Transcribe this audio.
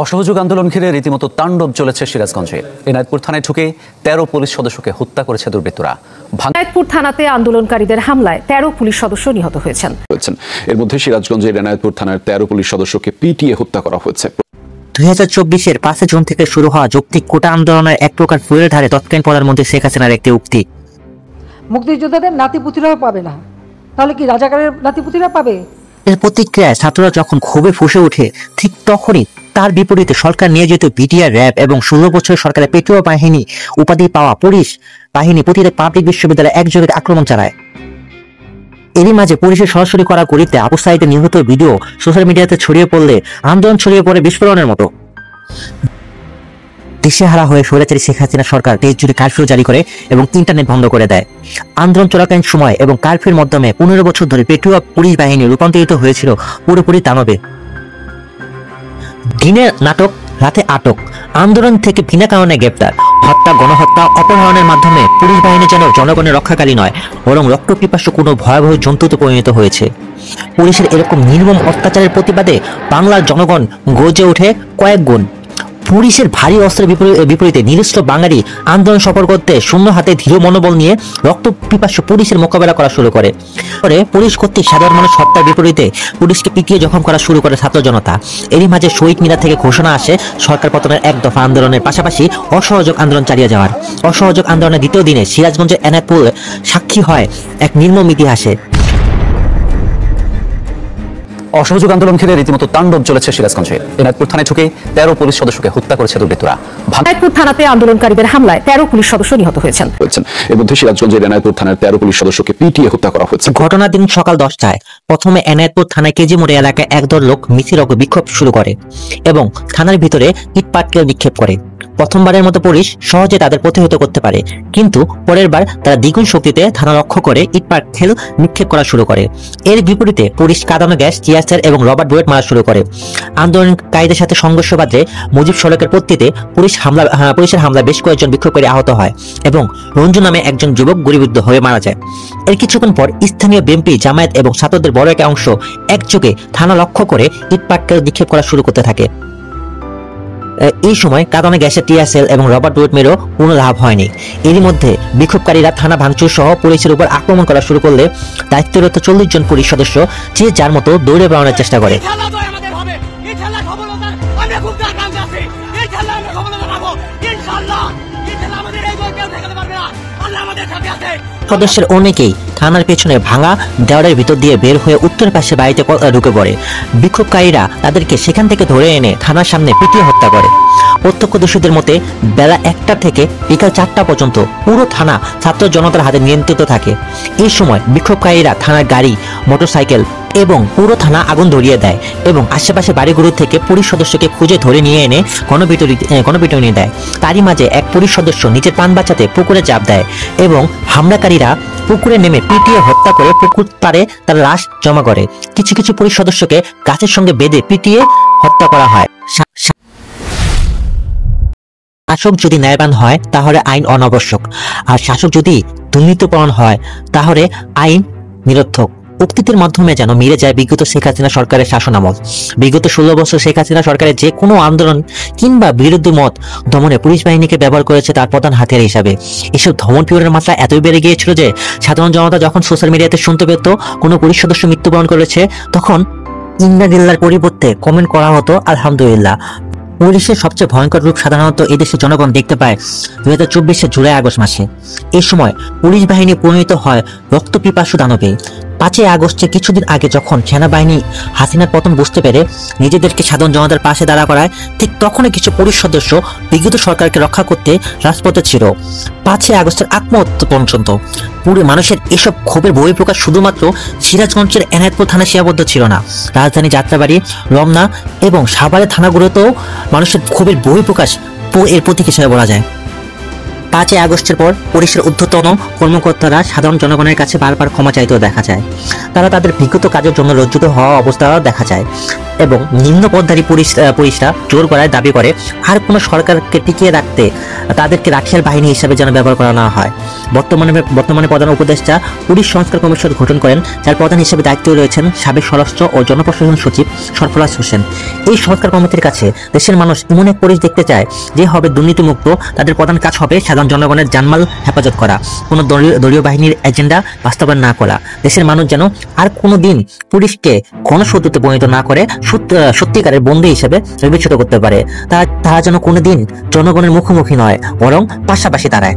অসহযোগ আন্দোলন ঘিরে রীতিমতো তাণ্ডব চলেছে সিরাজগঞ্জে। এনায়েতপুর থানায় ঢুকে 13 পুলিশ সদস্যকে হত্যা করেছে দুর্বৃত্তরা। এনায়েতপুর থানাতে আন্দোলনকারীদের হামলায় 13 পুলিশ সদস্য নিহত হয়েছেন। এর মধ্যে সিরাজগঞ্জের এনায়েতপুর থানার 13 পুলিশ সদস্যকে পিটিয়ে হত্যা করা হয়েছে। 2024-এর 5 জুন থেকে শুরু হওয়া যৌক্তিক কোটা আন্দোলনের এক প্রকার ফুলের ধারে তৎকালীন প্রধানমন্ত্রী শেখ হাসিনার একটি উক্তি, মুক্তিযোদ্ধাদের নাতিপুতিরাও পাবে না, তাহলে কি রাজাকারের নাতিপুতিরা পাবে? এর প্রতিক্রিয়ায় ছাত্ররা যখন ক্ষোভে ফুঁসে ওঠে, ঠিক তখনই তার বিপরীতে সরকার নিয়োজিত বিটিআর, র্যাব এবং 16 বছরের সরকারের পেটুয়া বাহিনী উপাধি পাওয়া পুলিশ বাহিনী প্রতিটা পাবলিক বিশ্ববিদ্যালয়ে একযোগে আক্রমণ চালায়। এরই মাঝে পুলিশের সরাসরি করা গুলিতে আবু সাঈদের নিহত ভিডিও সোশ্যাল মিডিয়াতে ছড়িয়ে পড়লে আন্দোলন ছড়িয়ে পড়ে বিস্ফোরণের মতো। দিশেহারা হয়ে স্বৈরাচারী শেখ হাসিনা সরকার দেশ জুড়ে কারফিউ জারি করে এবং ইন্টারনেট বন্ধ করে দেয়। আন্দোলন চলাকালীন সময় এবং কারফিউর মাধ্যমে 15 বছর ধরে পেটুয়া পুলিশ বাহিনী রূপান্তরিত হয়েছিল পুরোপুরি দানবে। দিনে নাটক, রাতে আটক, আন্দোলন থেকে বিনা কারণে গ্রেপ্তার, হত্যা, গণহত্যা, অপহরণের মাধ্যমে পুলিশ বাহিনী যেন জনগণের রক্ষাকারী নয়, বরং রক্তপিপাসু কোনো ভয়াবহ জন্তুতে পরিণত হয়েছে। পুলিশের এরকম নির্মম অত্যাচারের প্রতিবাদে বাংলার জনগণ গর্জে ওঠে কয়েক গুণ। পুলিশের ভারী অস্ত্রের বিপরীতে নিরস্ত্র বাঙালি আন্দোলন সফল করতে শূন্য হাতে দৃঢ় মনোবল নিয়ে রক্তপিপাসু পুলিশের মোকাবেলা করা শুরু করে। পুলিশ কর্তৃক সাধারণ মানুষ হত্যার বিপরীতে পুলিশকে পিটিয়ে জখম করা শুরু করে ছাত্র জনতা। এরই মাঝে শহীদ মিনার থেকে ঘোষণা আসে সরকার পতনের এক দফা আন্দোলনের পাশাপাশি অসহযোগ আন্দোলন চালিয়ে যাওয়ার। অসহযোগ আন্দোলনের দ্বিতীয় দিনে সিরাজগঞ্জের এনায়েতপুর সাক্ষী হয় এক নির্মম ইতিহাসে। অসহযোগ আন্দোলন ঘিরে রীতিমতো তাণ্ডব চলেছে সিরাজগঞ্জে। এনায়েতপুর থানায় ঢুকে 13 পুলিশ সদস্যকে হত্যা করেছে দুর্বৃত্তরা। এনায়েতপুর থানাতে আন্দোলনকারীদের হামলায় 13 পুলিশ সদস্য নিহত হয়েছেন। এর মধ্যে সিরাজগঞ্জের এনায়েতপুর থানার 13 পুলিশ সদস্যকে পিটিয়ে হত্যা করা হয়েছে। ঘটনার দিন সকাল 10টায় প্রথমে এনায়েতপুর থানায় কেজি মোড়ে এলাকায় একদল লোক মিছিল ও বিক্ষোভ শুরু করে এবং থানার ভিতরে ইট পাটকেল নিক্ষেপ করে। প্রথমবারের মতো পুলিশ সহজে তাদের প্রতিহত করতে পারে, কিন্তু পরের বার তারা দ্বিগুণ শক্তিতে থানা লক্ষ্য করে ইট পাটকেল নিক্ষেপ করা শুরু করে। এর বিপরীতে পুলিশ কাঁদানো গ্যাস, টিয়ারশেল এবং রবার বুলেট মারা শুরু করে। আন্দোলনকারীদের সাথে সংঘর্ষ বাধে মুজিব সড়কের পত্তিতে পুলিশের হামলায় বেশ কয়েকজন বিক্ষোভকারী আহত হয় এবং রঞ্জু নামে একজন যুবক গুলিবিদ্ধ হয়ে মারা যায়। এর কিছুক্ষণ পর স্থানীয় বিএনপি, জামায়াত এবং ছাত্রদের বড় একটা অংশ একযোগে থানা লক্ষ্য করে ইট পাটকেল নিক্ষেপ করা শুরু করতে থাকে। এই সময় কাঁদানো গ্যাসের, টিয়ারশেল এবং রবার বুলেট মেরেও কোনো লাভ হয়নি। এরই মধ্যে বিক্ষোভকারীরা থানা ভাঙচুর সহ পুলিশের উপর আক্রমণ করা শুরু করলে দায়িত্বরত 40 জন পুলিশ সদস্য যে যার মতো দৌড়ে বেড়ানোর চেষ্টা করে। সদস্যের অনেকেই থানার পেছনে ভাঙা দেওয়ালের ভিতর দিয়ে বের হয়ে উত্তর পাশে বাড়িতে ঢুকে পড়ে। বিক্ষোভকারীরা তাদেরকে সেখান থেকে ধরে এনে থানার সামনে পিটিয়ে হত্যা করে। প্রত্যক্ষদর্শীদের মতে বেলা 1টা থেকে বিকাল 4টা পর্যন্ত পুরো থানা ছাত্র জনতার হাতে নিয়ন্ত্রিত থাকে। এই সময় বিক্ষোভকারীরা থানার গাড়ি, মোটরসাইকেল এবং পুরো থানা আগুন ধরিয়ে দেয় এবং আশেপাশে বাড়িগুলো থেকে পুলিশ সদস্যকে খুঁজে ধরে নিয়ে এনে গণপিটুনি দেয়। তারই মাঝে এক পুলিশ সদস্য নিজের প্রাণ বাঁচাতে পুকুরে ঝাঁপ দেয় এবং হামলাকারীরা পুকুরে নেমে পিটিয়ে হত্যা করে পুকুর পাড়ে তার লাশ জমা করে। কিছু কিছু পুলিশ সদস্যকে গাছের সঙ্গে বেঁধে পিটিয়ে হত্যা করা হয়। শাসক যদি ন্যায়বান হয় তাহলে আইন অনাবশ্যক, আর শাসক যদি দুর্নীতিপরায়ণ হয় তাহলে আইন নিরর্থক। উক্তির মাধ্যমে যেন মিলে যায় বিগত শেখ হাসিনা সরকারের শাসনামল। বিগত 16 বছর শেখ হাসিনা সরকারের যে কোনো আন্দোলন কিংবা বিরোধী মত দমনে পুলিশ বাহিনীকে ব্যবহার করেছে তার প্রধান হাতিয়ার হিসাবে। এসব ধমন পিয়নের মাত্রা এতই বেড়ে গিয়েছিল যে সাধারণ জনতা যখন সোশ্যাল মিডিয়াতে শুনতে পেত কোনো পুলিশ সদস্য মৃত্যুবরণ করেছে, তখন ইন্নালিল্লাহর পরিবর্তে কমেন্ট করা হতো আলহামদুলিল্লাহ। পুলিশের সবচেয়ে ভয়ঙ্কর রূপ সাধারণত এদেশের জনগণ দেখতে পায় 2024-এর জুলাই আগস্ট মাসে। এই সময় পুলিশ বাহিনী পরিণত হয় রক্তপিপাসু দানবে। 5 আগস্টে কিছুদিন আগে যখন সেনাবাহিনী হাসিনার পতন বুঝতে পেরে নিজেদেরকে সাধারণ জনতার পাশে দাঁড়া করায়, ঠিক তখনই কিছু পুলিশ সদস্য বিগত সরকারকে রক্ষা করতে রাজপথে ছিল। 5 আগস্টের আত্মহত্যা পর্যন্ত পুরো মানুষের এসব ক্ষোভের বহিঃপ্রকাশ শুধুমাত্র সিরাজগঞ্জের এনায়েতপুর থানা সীমাবদ্ধ ছিল না। রাজধানী, যাত্রাবাড়ি, রমনা এবং সাভারের থানাগুলোতেও মানুষের ক্ষোভের বহিঃপ্রকাশ এর প্রতীক হিসেবে বলা যায়। 5 আগস্টের পর পুলিশের ঊর্ধ্বতন কর্মকর্তারা সাধারণ জনগণের কাছে বারবার ক্ষমা চাইতেও দেখা যায়। তারা তাদের বিগত কাজের জন্য লজ্জিত হওয়া অবস্থাও দেখা যায় এবং নিম্ন পদধারী পুলিশরা জোর করার দাবি করে আর কোনো সরকারকে টিকিয়ে রাখতে তাদেরকে রাখিয়াল বাহিনী হিসেবে যেন ব্যবহার করা না হয়। বর্তমানে প্রধান উপদেষ্টা পুলিশ সংস্কার কমিশন গঠন করেন, যার প্রধান হিসেবে দায়িত্বে রয়েছেন সাবেক স্বরাষ্ট্র ও জনপ্রশাসন সচিব সরফরাজ হোসেন। এই সংস্কার কমিটির কাছে দেশের মানুষ এমন এক পরিবেশ দেখতে চায় যে হবে দুর্নীতিমুক্ত। তাদের প্রধান কাজ হবে সাধারণ জনগণের জানমাল হেফাজত করা, কোনো দলীয় বাহিনীর এজেন্ডা বাস্তবায়ন না করা। দেশের মানুষ যেন আর কোনোদিন পুলিশকে গণশত্রুতে পরিণত না করে সত্যিকারের বন্দী হিসেবে বিবেচিত করতে পারে। তারা যেন কোনোদিন জনগণের মুখোমুখি নয়, বরং পাশাপাশি দাঁড়ায়।